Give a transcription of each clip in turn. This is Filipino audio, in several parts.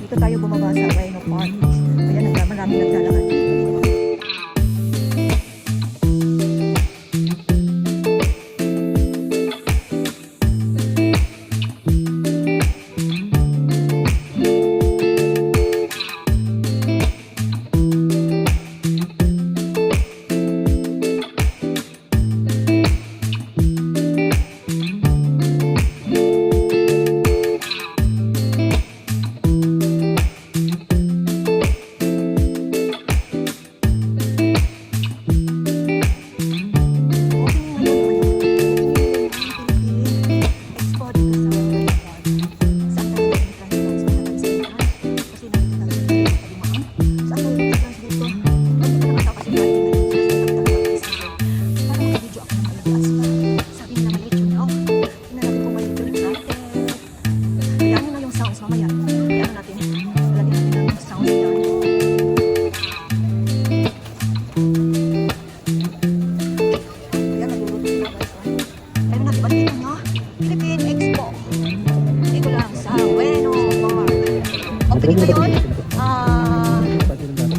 Dito tayo bumaba sa Rhino Park. Ayan, maraming naglalakad dito. Opening ngayon,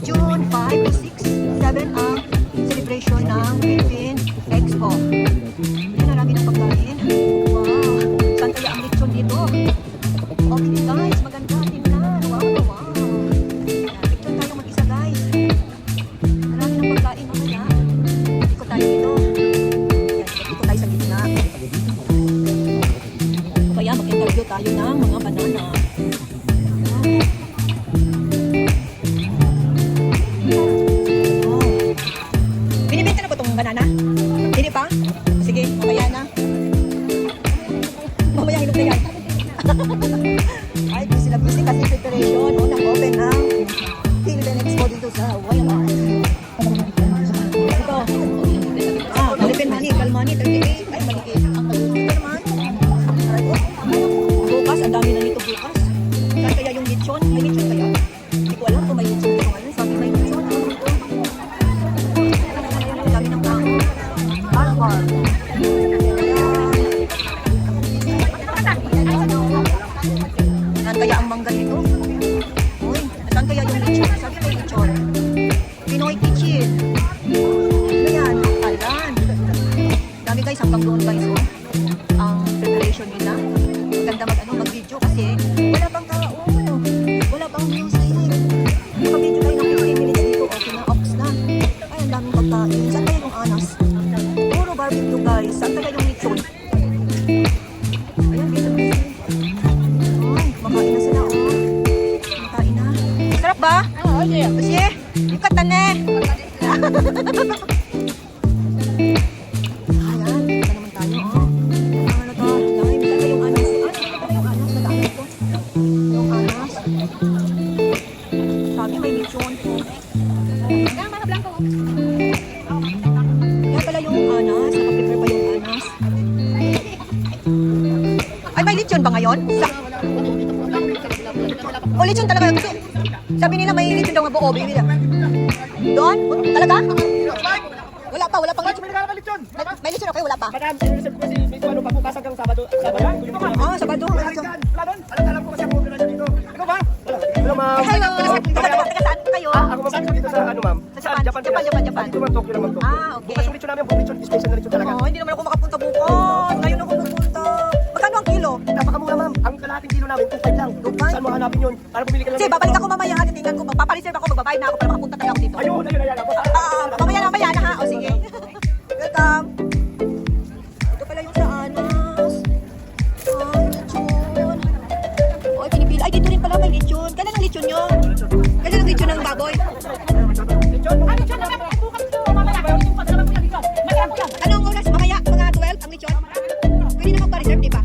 June 5 to 6, 7 ang celebration ng Philippine Expo. Ayan, marami ng pagkain. Wow, saan kaya ang lechon dito? Opening guys, maganda din na. Wow, wow. Lechon tayo mag-isa guys. Marami ng pagkain mamaya. Ikot tayo dito. Ikot tayo sa gitna. Kaya mag-interview tayo ng mga banana. Binibenta na ba itong banana? Hindi pa? Sige, mamaya na. Mamaya hinog na yan. Ay, busy na busy kasi preparation. Nag-open ang Philippine Expo dito sa Wayaman. Ito. Philippine money, Kalmani, 38. Ay, maliit. Ito naman. Bukas, ang dami na nito bukas. Saan kaya yung lechon? May lechon kaya? Hindi ko alam kung may lechon dito ngayon. Sabi may lechon. Ang dami ng tao. Alvar. Saan kaya ang mangga nito? Uy, saan kaya yung lechon? Sabi may lechon. Pinoy Kitchen. Ano yan? Alan. Dami guys, hanggang doon guys. Oh. Ang preparation nila. Maganda mag-video kasi wala pang tao. Wala pang music. Naka-video tayo ng 15 minutes dito. Okay na, ox na. Ay, ang daming pagkain. Saan kaya yung anas? Puro barbecue guys. Saan kaya yung lechon? Ayan, dito na. Ay, makain na sila. Oh. Makain na. Sarap ba? Oo, sige. Sige, ikat na ne. Ayan, ito naman tayo. Oh. Ano to? Dahil saan kaya yung anas? Yung anas, nadaan ito. Yung anas. Sabi may lechon po. Yan pala yung anas. Naka-prepare pa yung anas. Ay, may lechon ba ngayon? O, lechon talaga. Kasi sabi nila may lechon daw nga buo. Doon? Talaga? Wala pa, wala pang lechon. May lechon okay, wala pa. Madam, sinireserve ko kasi medyo ano pa bukas hanggang Sabado. Ah, Sabado. Wala doon. Alam ko kasi ako na dito. Ikaw ba? Hello, ma'am. Hello. Taga saan kayo? Ako masakit dito sa ano, ma'am? Sa Japan. Japan. Dito man, Tokyo naman to. Ah, okay. Bukas yung lechon namin, buong lechon, special na lechon talaga. Oh, hindi naman ako makapunta bukas. Ngayon ako pupunta. Magkano ang kilo? Napakamura, ma'am. Ang kalahating kilo namin, 2.5 lang. 2.5? Saan mo hanapin yun? Para bumili ka lang. Sige, babalik ako mamaya ha. Titingnan ko. Papareserve ako. Magbabayad na ako para makapunta tayo ako dito. Ayun. Mamaya na ha. O, sige. Welcome. Ito pala yung sa anas. Ay, lechon. Ay, pinipili. Ay, dito rin pala may lechon. Kailan ang lechon nyo? Kailan ang lechon ng baboy? Anong oras? Mamaya, mga 12 ang lechon? Pwede na magpa-reserve, di ba?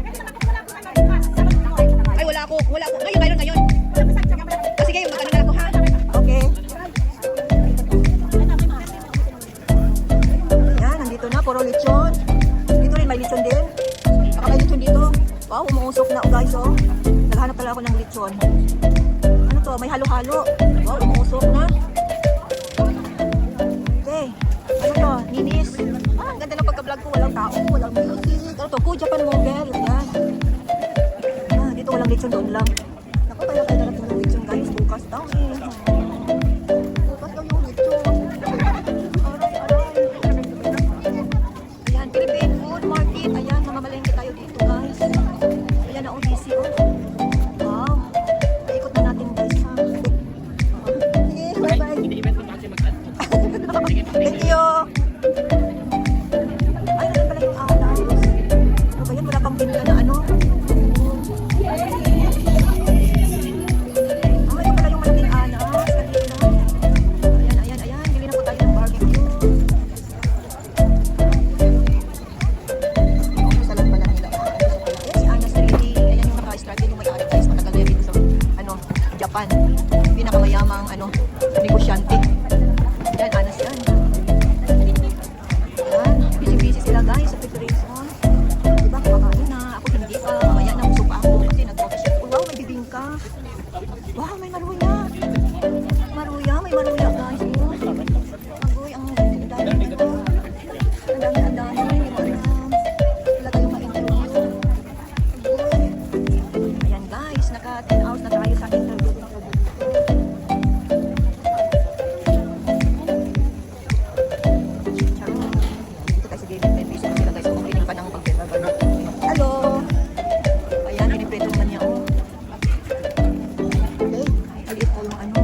Ay, wala ako. Ngayon. Sige, yung magkano na ako, ha? Okay. Yan, nandito na. Puro lechon. Dito rin, may lechon din. Baka may lechon dito. Wow, umuusok na, guys, oh. Naghanap pala ako ng lechon. Ano to? May halo-halo. Wow, umuusok na. Okay. Ano to? Ninis. Ah, ang ganda ng pagka-vlog ko. Walang tao, walang music. Ano to? Cool Japan Mobile. Yan. Ah, dito walang lechon, doon lang. Naku, kaya tayo darat walang lechon, guys. Japan. Pinakamayamang negosyante. Yan, anas yan. Yan, busy-busy sila guys sa preparation. Diba, kumakain na. Ako hindi pa. Mamaya na, busog pa ako. Kasi nag-coffee shop. Wow, may bibingka. Wow, may maruya. Maruya, may maruya guys. Agoy, ang dami nito. Ang dami. Wala tayong ma-interview. Agoy. Ayan guys, naka 10 hours na tayo sa interview. Dito tayo sa gaming pen. Busy na sila guys. Opening pa ng pagpapagano. Hello! Ayan, pinipreto naman niya. Oh. Okay, maliit po yung ano.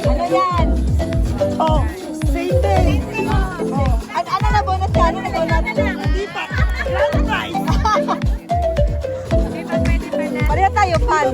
Ano yan? Oh, same day. Ano na bonus ka? Ano na bonus? Hindi pa. Grand prize. Pareho tayo, pan.